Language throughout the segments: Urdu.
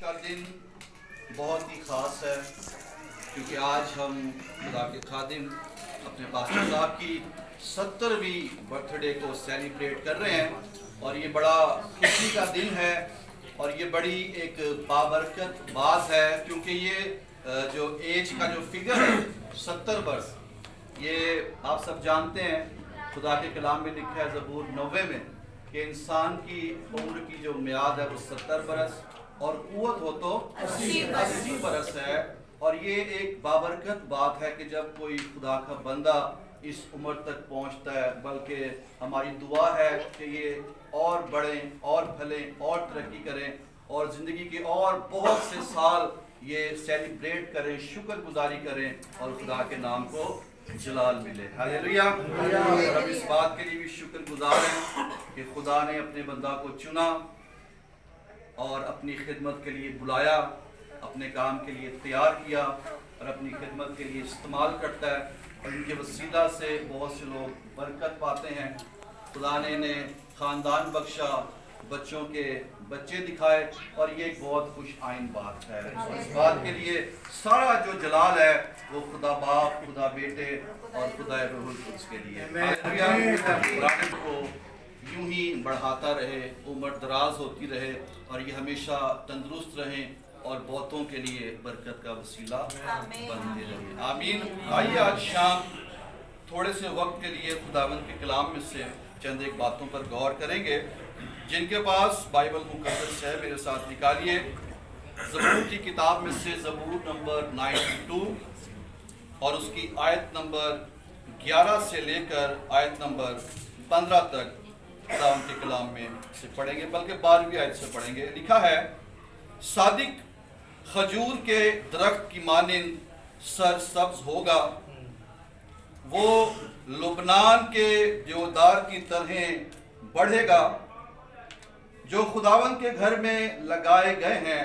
کا دن بہت ہی خاص ہے کیونکہ آج ہم خدا کے خادم اپنے پاسٹر صاحب کی 70ویں برتھ ڈے کو سیلیبریٹ کر رہے ہیں اور یہ بڑا خوشی کا دن ہے اور یہ بڑی ایک بابرکت بات ہے کیونکہ یہ جو ایج کا جو فگر ہے 70 برس، یہ آپ سب جانتے ہیں خدا کے کلام میں لکھا ہے زبور 90 میں کہ انسان کی عمر کی جو میعاد ہے وہ 70 برس اور قوت ہو تو 80 برس ہے۔ اور یہ ایک بابرکت بات ہے کہ جب کوئی خدا کا بندہ اس عمر تک پہنچتا ہے، بلکہ ہماری دعا ہے کہ یہ اور بڑھیں اور پھلیں اور ترقی کریں اور زندگی کے اور بہت سے سال یہ سیلیبریٹ کریں، شکر گزاری کریں اور خدا کے نام کو جلال ملے۔ ہاللیلویہ۔ اور ہم اس بات کے لیے بھی شکر گزار ہیں کہ خدا نے اپنے بندہ کو چنا اور اپنی خدمت کے لیے بلایا، اپنے کام کے لیے تیار کیا اور اپنی خدمت کے لیے استعمال کرتا ہے اور ان کے وسیلہ سے بہت سے لوگ برکت پاتے ہیں۔ خدا نے انہیں خاندان بخشا، بچوں کے بچے دکھائے اور یہ ایک بہت خوش آئند بات ہے۔ اس بات کے لیے سارا جو جلال ہے وہ خدا باپ، خدا بیٹے اور خدا روح القدس کے لیے۔ قرآن کو یوں ہی بڑھاتا رہے، عمر دراز ہوتی رہے اور یہ ہمیشہ تندرست رہیں اور بہتوں کے لیے برکت کا وسیلہ بنتے رہے۔ آمین۔ آئیے آج شام تھوڑے سے وقت کے لیے خداوند کے کلام میں سے چند ایک باتوں پر غور کریں گے۔ جن کے پاس بائبل مقدس ہے میرے ساتھ نکالیے زبور کی کتاب میں سے زبور نمبر 92 اور اس کی آیت نمبر 11 سے لے کر آیت نمبر 15 تک خداوند کے کلام میں سے پڑھیں گے، بلکہ 12ویں آیت سے پڑھیں گے۔ لکھا ہے، صادق کھجور کے درخت کی مانند سر سبز ہوگا، وہ لبنان کے دیودار کی طرح بڑھے گا، جو خداوند کے گھر میں لگائے گئے ہیں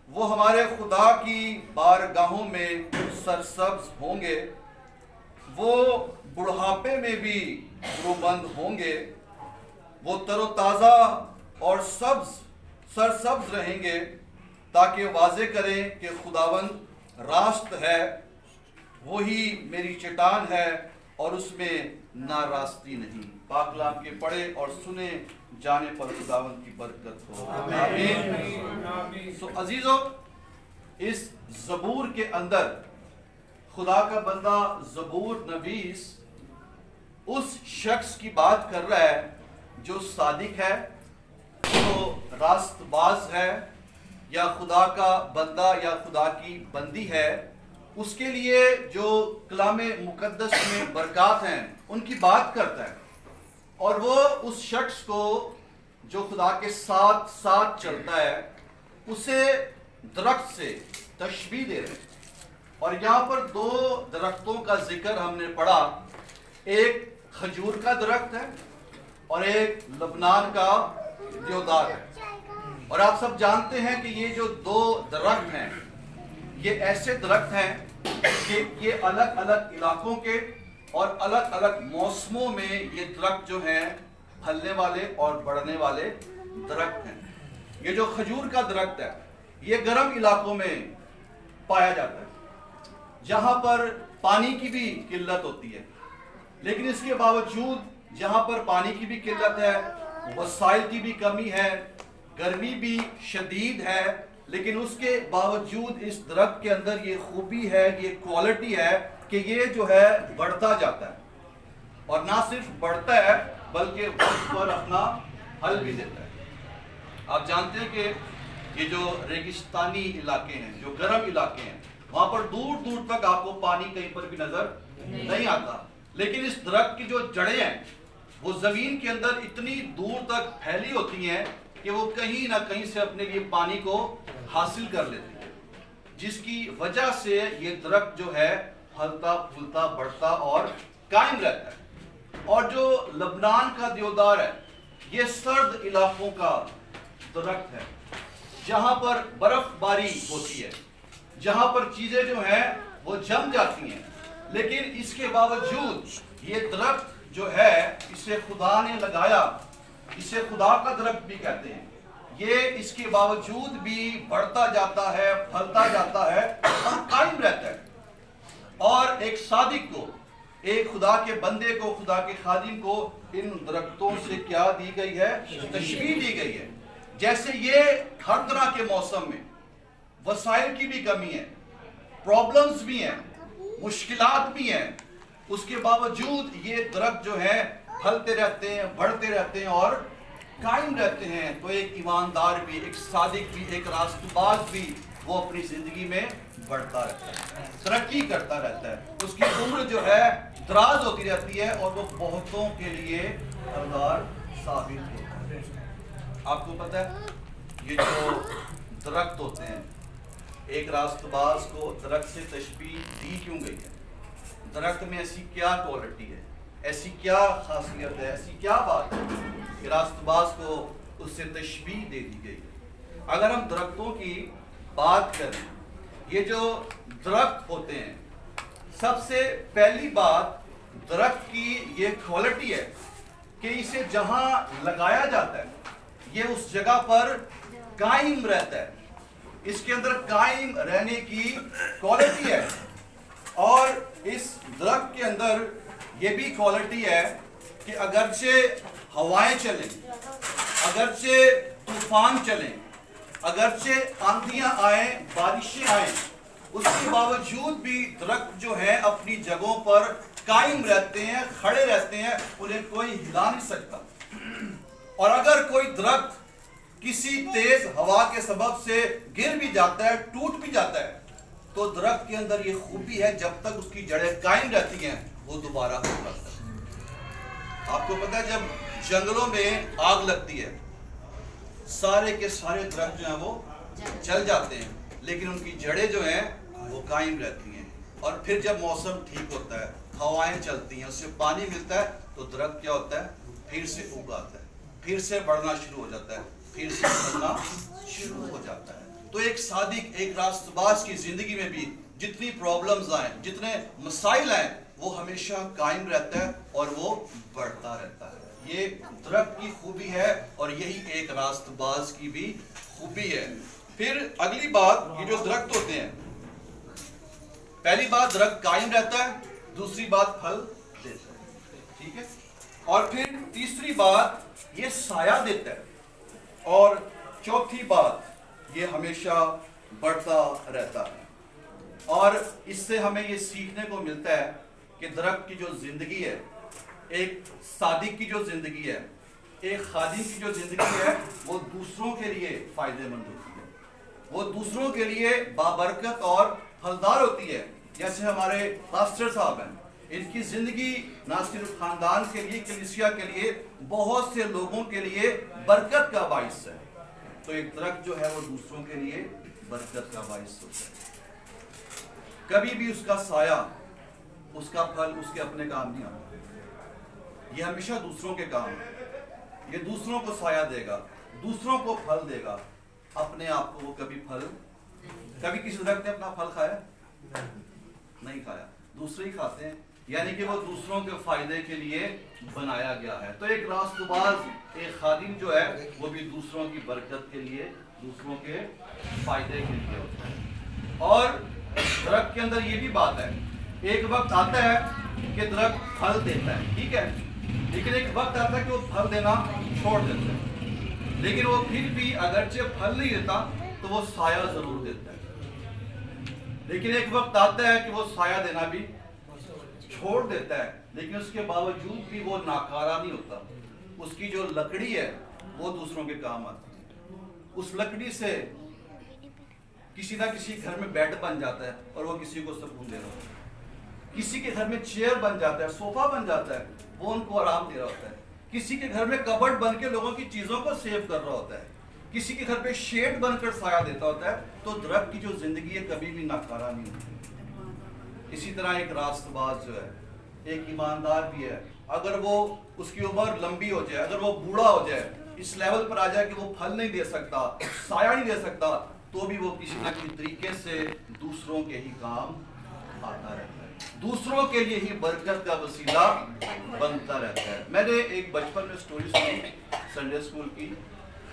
وہ ہمارے خدا کی بارگاہوں میں سرسبز ہوں گے، وہ بڑھاپے میں بھی گروبند ہوں گے، وہ تر و تازہ اور سرسبز رہیں گے تاکہ واضح کریں کہ خداوند راست ہے، وہی میری چٹان ہے اور اس میں ناراستی نہیں۔ پاک کلام کے پڑھے اور سنے جانے پر خداوند کی برکت ہو۔ آمین۔ سو عزیزو، اس زبور کے اندر خدا کا بندہ زبور نویس اس شخص کی بات کر رہا ہے جو صادق ہے، جو راست باز ہے یا خدا کا بندہ یا خدا کی بندی ہے، اس کے لیے جو کلام مقدس میں برکات ہیں ان کی بات کرتا ہے اور وہ اس شخص کو جو خدا کے ساتھ ساتھ چلتا ہے اسے درخت سے تشبیہ دے رہے ہیں۔ اور یہاں پر 2 درختوں کا ذکر ہم نے پڑھا، ایک کھجور کا درخت ہے اور ایک لبنان کا دیودار ہے۔ اور آپ سب جانتے ہیں کہ یہ جو 2 درخت ہیں یہ ایسے درخت ہیں کہ یہ الگ الگ علاقوں کے اور الگ الگ موسموں میں یہ درخت جو ہیں پھلنے والے اور بڑھنے والے درخت ہیں۔ یہ جو کھجور کا درخت ہے یہ گرم علاقوں میں پایا جاتا ہے جہاں پر پانی کی بھی قلت ہوتی ہے، لیکن اس کے باوجود جہاں پر پانی کی بھی قلت ہے، وسائل کی بھی کمی ہے، گرمی بھی شدید ہے، لیکن اس کے باوجود اس درخت کے اندر یہ خوبی ہے، یہ کوالٹی ہے کہ یہ جو ہے بڑھتا جاتا ہے اور نہ صرف بڑھتا ہے بلکہ وقت پر اپنا پھل بھی دیتا ہے۔ آپ جانتے ہیں کہ یہ جو ریگستانی علاقے ہیں، جو گرم علاقے ہیں، وہاں پر دور دور تک آپ کو پانی کہیں پر بھی نظر نہیں آتا، لیکن اس درخت کی جو جڑیں ہیں وہ زمین کے اندر اتنی دور تک پھیلی ہوتی ہیں کہ وہ کہیں نہ کہیں سے اپنے لیے پانی کو حاصل کر لیتے ہیں، جس کی وجہ سے یہ درخت جو ہے پھلتا پھولتا بڑھتا اور قائم رہتا ہے۔ اور جو لبنان کا دیودار ہے یہ سرد علاقوں کا درخت ہے، جہاں پر برف باری ہوتی ہے، جہاں پر چیزیں جو ہیں وہ جم جاتی ہیں، لیکن اس کے باوجود یہ درخت جو ہے اسے خدا نے لگایا، اسے خدا کا درخت بھی کہتے ہیں، یہ اس کے باوجود بھی بڑھتا جاتا ہے، پھلتا جاتا ہے اور قائم رہتا ہے. اور ایک صادق کو، ایک خدا کے بندے کو، خدا کے خادم کو ان درختوں سے کیا دی گئی ہے؟ تشبیہ دی گئی ہے. جیسے یہ ہر طرح کے موسم میں وسائل کی بھی کمی ہے، پرابلمز بھی ہیں، مشکلات بھی ہیں، اس کے باوجود یہ درخت جو ہے پھلتے رہتے ہیں، بڑھتے رہتے ہیں اور قائم رہتے ہیں. تو ایک ایماندار بھی، ایک صادق بھی، ایک راست باز بھی وہ اپنی زندگی میں بڑھتا رہتا ہے، ترقی کرتا رہتا ہے. اس کی عمر جو ہے دراز ہوتی رہتی ہے اور وہ بہتوں کے لیے پھلدار ثابت ہوتا ہے. آپ کو پتہ ہے یہ جو درخت ہوتے ہیں، ایک راست باز کو درخت سے تشبیہ دی کیوں گئی ہے؟ درخت میں ایسی کیا کوالٹی ہے، ایسی کیا خاصیت ہے، ایسی کیا بات ہے کہ راست باز کو اس سے تشبیہ دے دی گئی ہے؟ اگر ہم درختوں کی بات کریں، یہ جو درخت ہوتے ہیں، سب سے پہلی بات درخت کی یہ کوالٹی ہے کہ اسے جہاں لگایا جاتا ہے یہ اس جگہ پر قائم رہتا ہے، اس کے اندر قائم رہنے کی کوالٹی ہے. اور اس درخت کے اندر یہ بھی کوالٹی ہے کہ اگرچہ ہوائیں چلیں، اگرچہ طوفان چلیں، اگرچہ آندھیاں آئیں، بارشیں آئیں، اس کے باوجود بھی درخت جو ہے اپنی جگہوں پر قائم رہتے ہیں، کھڑے رہتے ہیں، انہیں کوئی ہلا نہیں سکتا. اور اگر کوئی درخت کسی تیز ہوا کے سبب سے گر بھی جاتا ہے، ٹوٹ بھی جاتا ہے، تو درخت کے اندر یہ خوبی ہے جب تک اس کی جڑیں قائم رہتی ہیں وہ دوبارہ ہو جاتا ہے. آپ کو پتہ ہے جب جنگلوں میں آگ لگتی ہے سارے کے سارے درخت جو ہیں وہ جل جاتے ہیں، لیکن ان کی جڑیں جو ہیں وہ قائم رہتی ہیں. اور پھر جب موسم ٹھیک ہوتا ہے، ہوائیں چلتی ہیں، اس سے پانی ملتا ہے، تو درخت کیا ہوتا ہے؟ پھر سے اگاتا ہے، پھر سے بڑھنا شروع ہو جاتا ہے، پھر سے بڑھنا شروع ہو جاتا ہے. تو ایک صادق، ایک راست باز کی زندگی میں بھی جتنی پرابلمز آئیں، جتنے مسائل آئیں، وہ ہمیشہ قائم رہتا ہے اور وہ بڑھتا رہتا ہے. یہ درخت کی خوبی ہے اور یہی ایک راست باز کی بھی خوبی ہے. پھر اگلی بات، یہ جو درخت ہوتے ہیں، پہلی بات درخت قائم رہتا ہے، دوسری بات پھل دیتا ہے، ٹھیک ہے، اور پھر تیسری بات یہ سایہ دیتا ہے، اور چوتھی بات یہ ہمیشہ بڑھتا رہتا ہے. اور اس سے ہمیں یہ سیکھنے کو ملتا ہے کہ درخت کی جو زندگی ہے، ایک صادق کی جو زندگی ہے، ایک خادم کی جو زندگی ہے، وہ دوسروں کے لیے فائدہ مند ہوتی ہے، وہ دوسروں کے لیے بابرکت اور پھلدار ہوتی ہے. جیسے ہمارے پاسٹر صاحب ہیں، ان کی زندگی نہ صرف خاندان کے لیے، کلیسیا کے لیے، بہت سے لوگوں کے لیے برکت کا باعث ہے. تو ایک درخت جو ہے وہ دوسروں کے لیے برکت کا باعث ہوتا ہے. کبھی بھی اس کا سایہ، اس کا پھل اس کے اپنے کام نہیں آتا، یہ ہمیشہ دوسروں کے کام ہے. یہ دوسروں کو سایہ دے گا، دوسروں کو پھل دے گا، اپنے آپ کو وہ کبھی کسی درخت نے اپنا پھل کھایا نہیں کھایا، دوسرے ہی کھاتے ہیں. یعنی کہ وہ دوسروں کے فائدے کے لیے بنایا گیا ہے. تو ایک راست باز، ایک خادم جو ہے وہ بھی دوسروں کی برکت کے لیے، دوسروں کے فائدے کے لیے ہوتا ہے. اور درخت کے اندر یہ بھی بات ہے، ایک وقت آتا ہے کہ درخت پھل دیتا ہے، ٹھیک ہے، لیکن ایک وقت آتا ہے کہ وہ پھل دینا چھوڑ دیتا ہے. لیکن وہ پھر بھی اگرچہ پھل نہیں دیتا تو وہ سایہ ضرور دیتا ہے. لیکن ایک وقت آتا ہے کہ وہ سایہ دینا بھی چھوڑ دیتا ہے، لیکن اس کے باوجود بھی وہ ناکارہ نہیں ہوتا. اس کی جو لکڑی ہے وہ دوسروں کے کام آتی ہے. اس لکڑی سے کسی نہ کسی گھر میں بیڈ بن جاتا ہے اور وہ کسی کو سکون دے رہا ہوتا ہے. کسی کے گھر میں چیئر بن جاتا ہے، صوفہ بن جاتا ہے، وہ ان کو آرام دے رہا ہوتا ہے. کسی کے گھر میں کبرڈ بن کے لوگوں کی چیزوں کو سیو کر رہا ہوتا ہے. کسی کے گھر پہ شیڈ بن کر سایہ دیتا ہوتا ہے. تو درخت کی جو زندگی ہے کبھی بھی ناکارہ نہیں ہوتی. اسی طرح ایک راست باز جو ہے، ایک ایماندار بھی ہے، اگر وہ اس کی عمر لمبی ہو جائے، اگر وہ بوڑھا ہو جائے، اس لیول پر آ جائے کہ وہ پھل نہیں دے سکتا، سایہ نہیں دے سکتا، تو بھی وہ کسی نہ کسی طریقے سے دوسروں کے ہی کام آتا رہتا ہے، دوسروں کے لیے ہی برکت کا وسیلہ بنتا رہتا ہے. میں نے ایک بچپن میں سٹوری سنی سنڈے اسکول کی.